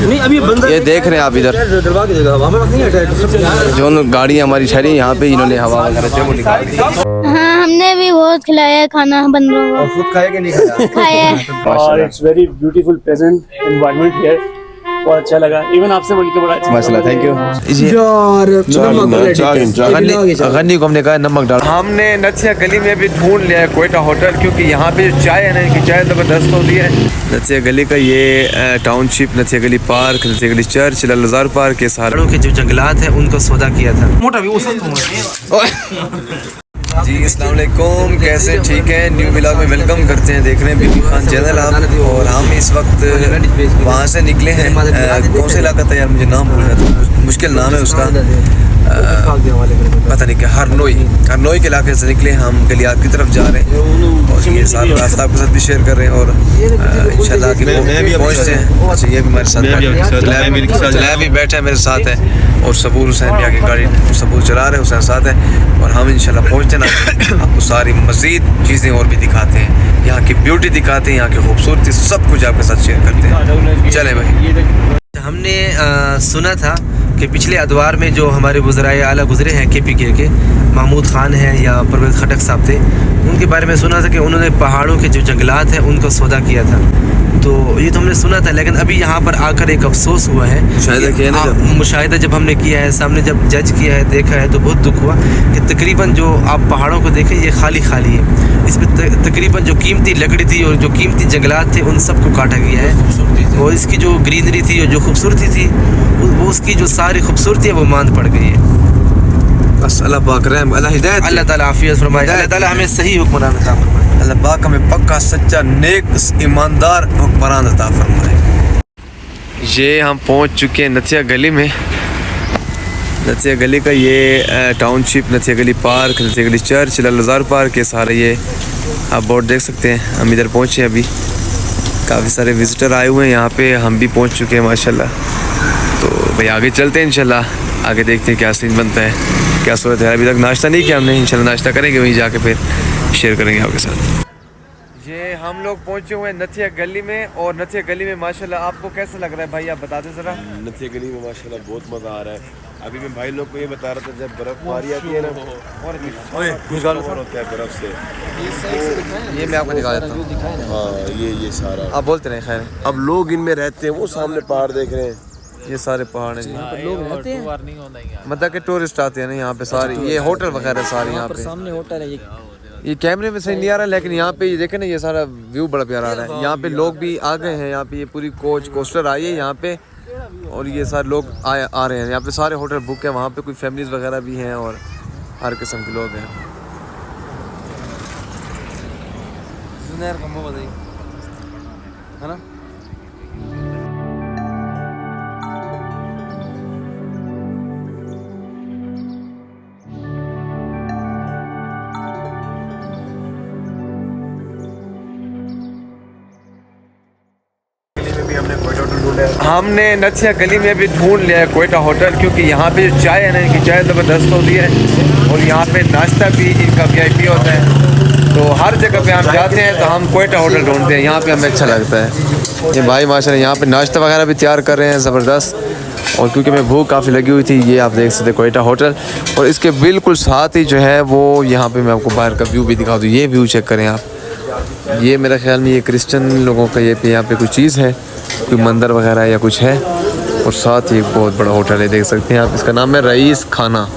नहीं अभी बंदा ये देख रहे हैं आप इधर जो गाड़ी हमारी ठहरी यहाँ पे इन्होंने हवा वगैरह से वो निकाल दी। हाँ हमने भी बहुत खिलाया है खाना बंदरों को। और खुद खाया कि नहीं खाया? खाया। और it's very beautiful present environment here, बहुत अच्छा लगा। इवन आपसे मिलकर बड़ा अच्छा माशाल्लाह, थैंक यू। गन्नी को हमने कहा नमक डाल। हमने नथिया गली में भी ढूंढ लिया है कोयटा होटल, क्योंकि यहाँ पे जो चाय है ना, इनकी चाय ज़बरदस्त होती है। नथिया गली का ये टाउनशिप, नथिया गली पार्क, नथिया गली चर्च, ललजार पार्क के सारों के जो जंगलात हैं उनको सौदा किया था। मोटा भी वो सब जी अस्सलाम वालेकुम, कैसे ठीक है? न्यू व्लॉग में वेलकम करते हैं। देख रहे हैं बीबी खान चैनल आप, और हम इस वक्त वहाँ से निकले हैं। कौन सा इलाका था यार, मुझे नाम भूल रहा था, मुश्किल नाम है उसका, पता नहीं क्या, हरनोई के इलाके से निकले हम गलियात की तरफ जा रहे हैं। और ये सारा रास्ता आपके साथ भी शेयर कर रहे हैं और इंशाल्लाह कि पहुँचते हैं। अच्छा ये भी हमारे साथ जलैब भी बैठा है मेरे साथ है, और सबूर हुसैन भी आगे गाड़ी सबूर चला रहे हैं, हुसैन साथ है। और हम इंशाल्लाह पहुँचते ना आपको सारी मज़ीद चीज़ें और भी दिखाते हैं, यहाँ की ब्यूटी दिखाते हैं, यहाँ की खूबसूरती, सब कुछ आपके साथ शेयर करते हैं। चले भाई। हमने सुना था कि पिछले अदवार में जो हमारे वज़राए आला गुज़रे हैं KPK के, महमूद ख़ान हैं या परवेज़ खटक साहब थे, उनके बारे में सुना था कि उन्होंने पहाड़ों के जो जंगलात हैं उनको सौदा किया था। तो ये तो हमने सुना था, लेकिन अभी यहाँ पर आकर एक अफसोस हुआ है। मुशाहिदा जब हमने किया है, सामने जब जज किया है, देखा है, तो बहुत दुख हुआ कि तकरीबन जो आप पहाड़ों को देखें ये खाली है। इसमें तकरीबन जो कीमती लकड़ी थी और जो कीमती जंगलात थे उन सबको काटा गया है, और इसकी जो ग्रीनरी थी और जो खूबसूरती थी वो उसकी जो सारी खूबसूरती है वो मांद पड़ गई है। बस अल्लाह पाक रहम, अल्लाह हिदायत, अल्लाह ताला आफियत फरमाए, अल्लाह ताला हमें सही हुक्मरान अता फरमाए, अल्लाह पाक हमें पक्का सच्चा नेक ईमानदार हुक्मरान अता फरमाए। ये हम पहुंच चुके हैं नथिया गली में। नथिया गली का ये टाउनशिप, नथिया गली पार्क, नथिया गली चर्च, ललजार पार्क के सारे ये आप बोर्ड देख सकते हैं। हम इधर पहुँचे अभी, काफ़ी सारे विज़िटर आए हुए हैं यहाँ पे, हम भी पहुँच चुके हैं माशाल्लाह। तो भाई आगे चलते हैं इंशाल्लाह, आगे देखते हैं क्या सीन बनता है, क्या सूरत है। अभी तक नाश्ता नहीं किया हमने, इंशाल्लाह नाश्ता करेंगे, वहीं जाके फिर शेयर करेंगे आपके साथ। ये हम लोग पहुँचे हुए हैं नथिया गली में, और नथिया गली में माशाल्लाह आपको कैसा लग रहा है भाई, आप बता दें ज़रा। नथिया गली में माशाल्लाह बहुत मज़ा आ रहा है। अभी मैं भाई लोग को ये बता रहा था, जब बर्फ़बारी आती है ना और होता है बर्फ़ से, ये मैं आपको दिखा देता हूँ। हाँ ये सारा आप बोलते रहे। खैर अब लोग इनमें रहते हैं, वो सामने पहाड़ देख रहे हैं, ये सारे पहाड़ हैं, यहाँ पर लोग रहते हैं, मतलब कि टूरिस्ट आते हैं ना यहाँ पे सारे, ये होटल वगैरह सारे यहाँ पे। सामने होटल है ये कैमरे में सही नहीं आ रहा, लेकिन यहाँ पे ये देखें ना, ये सारा व्यू बड़ा प्यारा आ रहा है। यहाँ पे लोग भी आ गए हैं, यहाँ पे ये पूरी कोच कोस्टर आई है यहाँ पे, और ये सारे लोग आ रहे हैं। यहाँ पे सारे होटल बुक है, वहाँ पे कोई फैमिलीज वगैरह भी हैं और हर किस्म के लोग हैं। है ना? हमने नथिया गली में भी ढूंढ लिया है कोयटा होटल, क्योंकि यहाँ पे जो चाय है ना, इनकी चाय ज़बरदस्त होती है, और यहाँ पे नाश्ता भी इनका VIP होता है। तो हर जगह पे हम जाते हैं तो हम कोयटा होटल ढूंढते हैं, यहाँ पे हमें अच्छा लगता है। ये भाई माशाल्लाह यहाँ पे नाश्ता वगैरह भी तैयार कर रहे हैं ज़बरदस्त, और क्योंकि मैं भूख काफ़ी लगी हुई थी, ये आप देख सकते कोयटा होटल, और इसके बिल्कुल साथ ही जो है वो यहाँ पे मैं आपको बाहर का व्यू भी दिखा दूँ। ये व्यू चेक करें आप, ये मेरे ख्याल में ये क्रिश्चियन लोगों का ये पे यहाँ पे कोई चीज़ है, कोई मंदिर वगैरह या कुछ है, और साथ ही एक बहुत बड़ा होटल है, देख सकते हैं आप, इसका नाम है रईस खाना।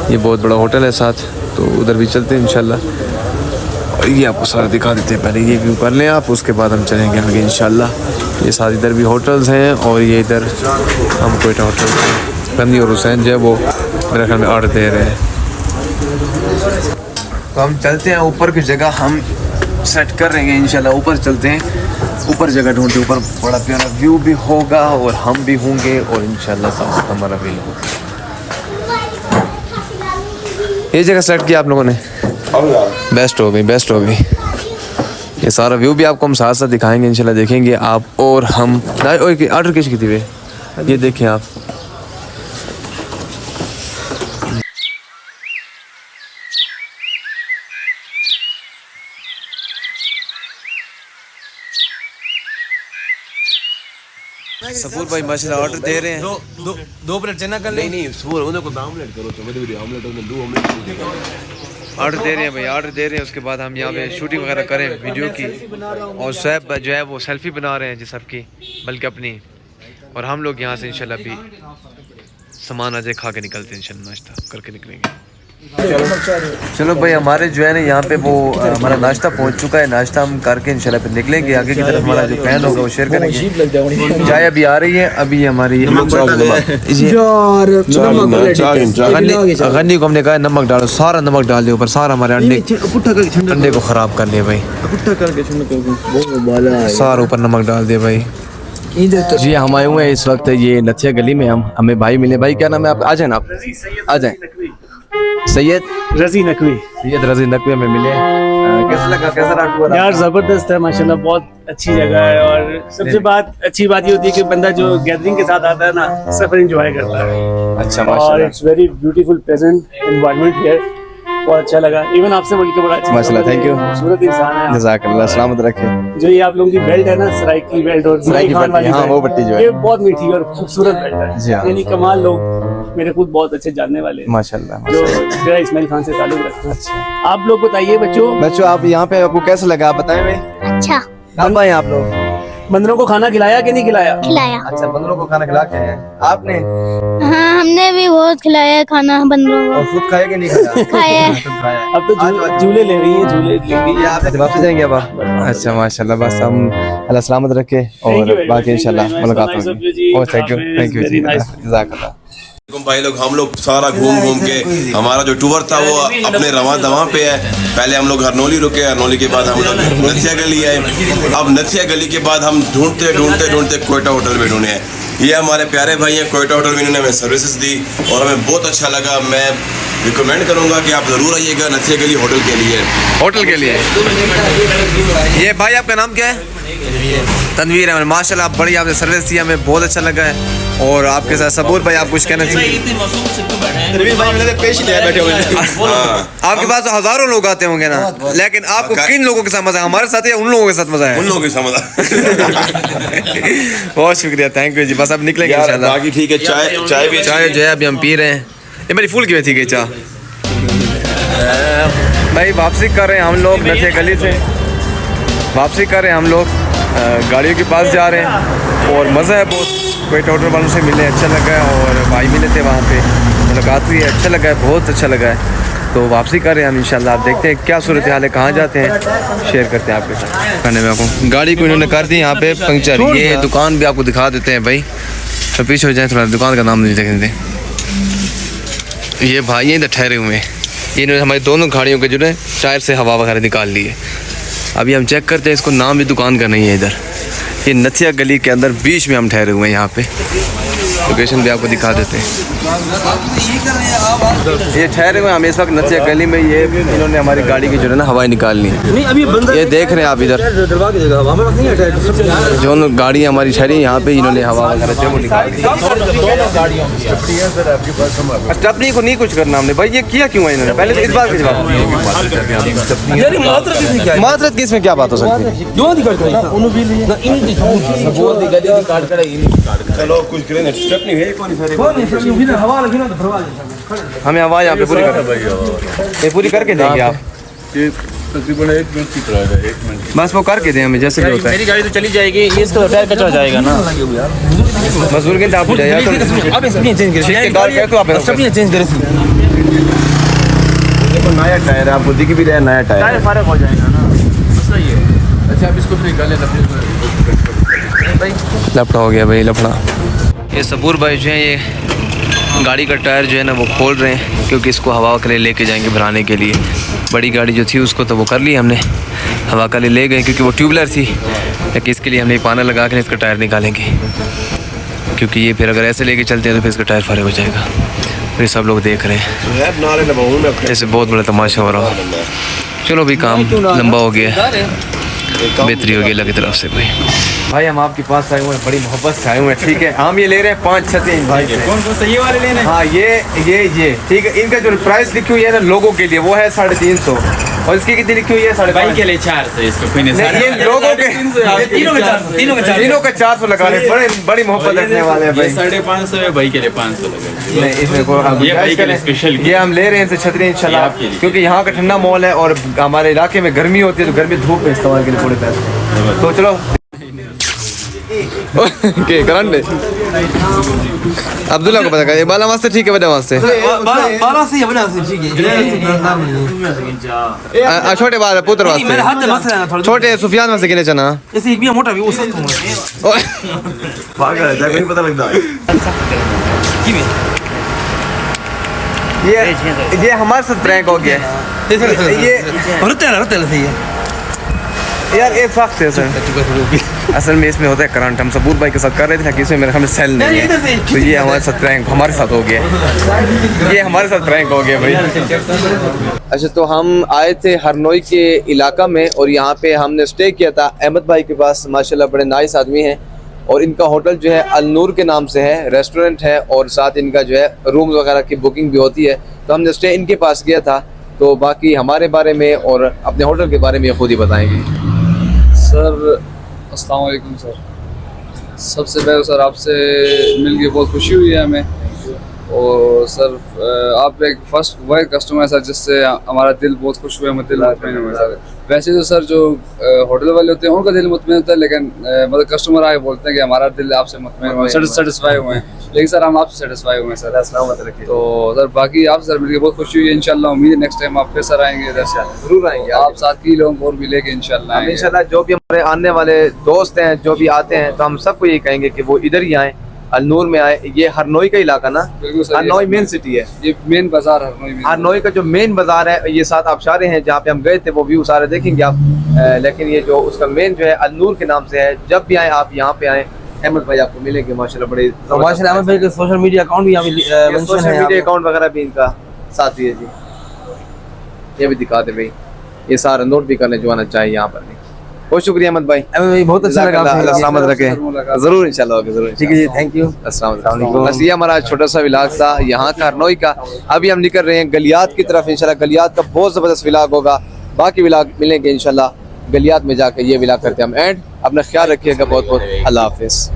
ये बहुत बड़ा होटल है साथ, तो उधर भी चलते हैं इंशाल्लाह, और ये आपको सारा दिखा देते हैं। पहले ये व्यू कर लें आप, उसके बाद हम चलेंगे आगे इंशाल्लाह। ये साथ इधर भी होटल्स हैं, और ये इधर हम कोयटा होटल गन्नी और हुसैन जो है वो मेरे ख्याल में ऑर्डर दे रहे हैं। तो हम चलते हैं ऊपर की जगह, हम सेट कर रहे हैं इंशाल्लाह, ऊपर चलते हैं, ऊपर जगह ढूंढते, ऊपर बड़ा प्यारा व्यू भी होगा और हम भी होंगे, और इंशाल्लाह साथ हमारा भी होगा। ये जगह सेट किया आप लोगों ने, बेस्ट हो गई, बेस्ट हो गई। ये सारा व्यू भी आपको हम साथ साथ दिखाएंगे इंशाल्लाह, देखेंगे आप और हम। ऑर्डर किस की थी वे, ये देखें आप, सबूर भाई माशाल्लाह ऑर्डर दे रहे हैं। दो प्लेट चना कर ले। नहीं सूर उन्हें को ऑमलेट करो तो मेरे ऑमलेट उन्हें दो ऑमलेट ऑर्डर दे रहे हैं भाई, ऑर्डर दे रहे हैं। उसके बाद हम यहाँ पे शूटिंग वगैरह करें वीडियो की, और शैब जो है वो सेल्फी बना रहे हैं जी सबकी, बल्कि अपनी, और हम लोग यहाँ से इंशाल्लाह भी सामान आज खा के निकलते हैं, इंशाल्लाह नाश्ता करके निकलेंगे। चलो भाई हमारे जो है ना यहाँ पे वो हमारा नाश्ता पहुँच चुका है। नाश्ता हम करके इंशाल्लाह फिर निकलेंगे आगे की तरफ। हमारा जो प्लान होगा वो शेयर करेंगे। चाय अभी आ रही है, अभी हमारी गन्नी को हमने कहा नमक डालो, सारा नमक डाल दे ऊपर, सारा हमारे अंडे को ख़राब कर ले भाई, सारा ऊपर नमक डाल दे भाई। जी हम आए हुए हैं इस वक्त ये नथिया गली में। हमें भाई मिले। भाई क्या नाम है आप? आ जाए ना आप, आ जाए। सैयद रजी नकवी। सैयद रजी नकवी हमें मिले। कैसा लगा, कैसा रहा टूर? यार जबरदस्त है माशाल्लाह, बहुत अच्छी जगह है। और सबसे अच्छी बात ये होती है कि बंदा जो गैदरिंग के साथ आता है ना, सफर एंजॉय करता है। अच्छा और माशाल्लाह, it's very beautiful pleasant environment here, बहुत अच्छा लगा। इवन आपसे मिलकर बड़ा अच्छा माशाल्लाह, थैंक यू। खूबसूरत इंसान है। जज़ाकल्लाह, सलामत रखे। जो ये आप लोगों की बेल्ट है ना, सराइकी बेल्ट और सराइकी खान वाली बेल्ट, हाँ, बेल्ट, वो पट्टी जो है, ये बहुत मीठी और खूबसूरत बेल्ट जी है। हाँ। यानी कमाल लोग मेरे खुद बहुत अच्छे जानने वाले हैं माशाल्लाह जो मेरा इस्माइल खान से ताल्लुक रखते हैं। आप लोग बताइए बच्चों, आप यहाँ पे आपको कैसा लगा, आप बताएं भाई। अच्छा कब आए आप लोग? बंदरों को खाना खिलाया कि नहीं खिलाया? खिलाया। अच्छा, बंदरों को खाना खिला के हैं आपने? हाँ हमने भी बहुत खिलाया है खाना बंदरों और खुद खाया कि नहीं खाया? खाया। अब तो झूले ले रही है, झूले लेंगी। ये आप वापस जाएंगे अब आप? अच्छा माशाल्लाह, बस हम अल्लाह सलामत रखे और बाकी इंशाल्लाह मुलाकात होगी। ओह थैंक यू जी, जज़ाकल्लाह। भाई लोग हम लोग सारा घूम के हमारा जो टूर था वो अपने रवा दवा पे है। पहले हम लोग हरनौली रुके, हरनौली के बाद हम लोग नथिया गली आए। अब नथिया गली के बाद हम ढूंढते कोयटा होटल में ढूंढे हैं। ये हमारे प्यारे भाई हैं कोयटा होटल में, इन्होंने हमें सर्विसेज दी और हमें बहुत अच्छा लगा। मैं रिकमेंड करूंगा कि आप ज़रूर आइएगा नथिया गली होटल के लिए। होटल के लिए ये भाई आपका नाम क्या है? तनवीर है। माशाल्लाह आप बड़ी आपने सर्विस दी, हमें बहुत अच्छा लगा है। और आपके साथ सबूर भाई आप कुछ कहना चाहिए? आपके पास तो हजारों लोग आते होंगे ना, लेकिन आपको किन लोगों के साथ मजा है? हमारे साथ या उन लोगों के साथ मजा है? उन लोगों के साथ मजा। बहुत शुक्रिया, थैंक यू जी। बस अब निकलेंगे इंशाल्लाह। बाकी ठीक है, चाय जो है अभी हम पी रहे हैं। ये मेरी फूल की भी थी गई चाय भाई। वापसी कर रहे हैं हम लोग नथिया गली से, वापसी कर रहे हैं हम लोग, गाड़ियों के पास जा रहे हैं और मज़ा है बहुत। कोई होटल वालों से मिले, अच्छा लगा है। और भाई मिले थे वहाँ पे, मुलाकात हुई, अच्छा लगा है, बहुत अच्छा लगा है। तो वापसी कर रहे हैं हम इंशाल्लाह। आप देखते हैं क्या सूरत हाल है, कहाँ जाते हैं, शेयर करते हैं आपके साथ। खाने में आपको गाड़ी को इन्होंने कर दी यहाँ पे पंक्चर। ये दुकान भी आपको दिखा देते हैं भाई, तो पीछे हो जाए थोड़ा, दुकान का नाम नहीं देखते। ये भाई इधर ठहरे हुए हैं, इन्होंने हमारी दोनों गाड़ियों के जो है टायर से हवा वगैरह निकाल ली है। अभी हम चेक करते हैं, इसको नाम भी दुकान का नहीं है इधर। ये नथिया गली के अंदर बीच में हम ठहरे हुए हैं यहाँ पे। लोकेशन भी आपको दिखा देते हैं। ये ठहरे हुए हम इस वक्त नथिया गली में। ये इन्होंने हमारी गाड़ी की जो है ना हवाएं निकालनी है। ये देख रहे हैं आप इधर जो गाड़ी हमारी ठहरी यहाँ पे, इन्होंने हवा वगैरह जो निकाल दी। स्टेपनी को नहीं कुछ करना हमने भाई, ये किया क्यों है इन्होंने? पहले तो इस बात का जवाब माजरत की इसमें क्या बात हो सकती है? चलो कुछ करें, हमें हवा यहाँ पे पूरी कर, ये पूरी करके देंगे आप? तकरीबन 1 मिनट की ड्राइव है, 1 मिनट बस वो करके दें हमें, जैसे भी होता है। मेरी गाड़ी तो चली जाएगी, इसका टायर कचरा जाएगा ना। मजदूर के आप जाइए, अब इसमें चेंज करें, चेंज करें। नया टायर है, आपको दिख भी रहा है, नया टायर फर्क हो जाएगा ना, मसला ये है। अच्छा अब इसको फिर निकाले लफड़ा हो गया भाई, लफड़ा। ये सबूर भाई जो है ये गाड़ी का टायर जो है ना वो खोल रहे हैं, क्योंकि इसको हवा के लिए लेके जाएंगे भराने के लिए। बड़ी गाड़ी जो थी उसको तो वो कर ली हमने, हवा के लिए ले गए क्योंकि वो ट्यूबलर थी। लेकिन इसके लिए हमने पाना लगा के इसका टायर निकालेंगे, क्योंकि ये फिर अगर ऐसे लेके चलते हैं तो फिर इसका टायर फरे हो जाएगा। तो ये सब लोग देख रहे हैं, जैसे बहुत बड़ा तमाशा हो रहा हो। चलो भी काम लंबा हो गया, बेहतरी हो गई अल्लाह की तरफ से। भाई हम आपके पास आए हुए हैं, बड़ी मोहब्बत से आए हुए हैं, ठीक है। हम ये ले रहे हैं 5-6 इंच भाई। कौन कौन सा ये वाले लेने? हाँ ये ठीक है। इनका जो प्राइस लिखी हुई है ना लोगों के लिए वो है 350। और इसकी कितनी लिखी हुई है? 5.5 के लिए 400 इसको कोई नहीं। ये लोगों के तीनों के 400 लगा रहे, बड़ी मोहब्बत रखने वाले हैं भाई। 550 है, भाई के लिए 500 लगा। नहीं इसमें को ये भाई के लिए स्पेशल, ये हम ले रहे हैं इनसे छतरी इंशाल्लाह, क्योंकि यहाँ का ठंडा माहौल है और हमारे इलाके में गर्मी होती है, तो गर्मी धूप में इस्तेमाल के लिए थोड़े पैसे। तो चलो के करंट अब्दुल्ला को पता कर, ये बाला वास्ते ठीक है, बड़ा वास्ते बाला से बना से ठीक है। छोटे बाल पुत्र वास्ते, छोटे सुफियान वास्ते किने चना ऐसे भी मोटा भी वो सब पागल है, जाके नहीं पता लगता ये हमारे साथ प्रैंक हो गया ये रहते सही है यार। एक सख्त है सर, असल में इसमें होता है करंट। हम सबूत भाई के साथ कर रहे थे कि इसमें मेरे हमें सेल नहीं है, तो ये हमारे साथ प्रैंक हमारे साथ हो गया, ये हमारे साथ प्रैंक हो गया भाई। अच्छा, तो हम आए थे हरनोई के इलाका में और यहाँ पे हमने स्टे किया था अहमद भाई के पास। माशाल्लाह बड़े नाइस आदमी हैं और इनका होटल जो है अल नूर के नाम से है, रेस्टोरेंट है और साथ इनका जो है रूम वगैरह की बुकिंग भी होती है। तो हमने स्टे इनके पास किया था, तो बाकी हमारे बारे में और अपने होटल के बारे में खुद ही बताएंगे। सर अस्सलाम वालेकुम सर, सबसे पहले सर आपसे मिलके बहुत खुशी हुई है हमें, और सर आप एक फर्स्ट वही कस्टमर है सर जिससे हमारा दिल बहुत खुश हुआ, हम दिल मुतमईन हुआ सर। वैसे तो सर जो होटल वाले होते हैं उनका दिल मुतमईन होता है, लेकिन मतलब कस्टमर आए बोलते हैं कि हमारा दिल आपसे मुतमईन हुआ, सेटिस्फाई हुए हैं, लेकिन सर हम आपसे सेटिस्फाई हुए हैं सर। तो सर बाकी आपसे सर मिलके बहुत खुशी हुई है। इंशाल्लाह उम्मीद है नेक्स्ट टाइम आप फिर सर आएंगे इधर से, जरूर आएंगे। आप साथ ही लोगों को और भी लेके इंशाल्लाह इंशाल्लाह जो भी हमारे आने वाले दोस्त हैं जो भी आते हैं, तो हम सबको ये कहेंगे कि वो इधर ही आए, अल नूर में आए। ये हरनोई का इलाका ना, हरनोई मेन सिटी है, ये मेन बाजार हरनोई का जो मेन बाजार है, ये 7 आबशारें हैं जहाँ पे हम गए थे, वो व्यू सारे देखेंगे आप। लेकिन ये जो उसका मेन जो है अल नूर के नाम से है। जब भी आए आप यहाँ पे आए, अहमद भाई आपको मिलेंगे माशाल्लाह बड़े। तो माशाल्लाह अहमद भाई के सोशल मीडिया अकाउंट भी यहाँ पे सोशल मीडिया अकाउंट वगैरह भी इनका साथ ही है जी, ये भी दिखा दे भाई, ये सारा नोट भी करने जो आना चाहिए यहाँ पर भी। बहुत शुक्रिया अहमद भाई, बहुत अच्छा लगा, अल्लाह सलामत रखे। जरूर इंशाल्लाह होगा, जरूर ठीक है जी, थैंक यू। अस्सलाम वालेकुम। बस ये हमारा छोटा सा विलाग था यहाँ का हरनोई का। अभी हम निकल रहे हैं गलियात की तरफ, इंशाल्लाह गलियात का बहुत ज़बरदस्त विलाग होगा, बाकी विलाग मिलेंगे इंशाल्लाह गलियात में जाकर। ये विलाग करते हम एंड। अपना ख्याल रखिएगा, बहुत बहुत अल्लाह हाफिज़।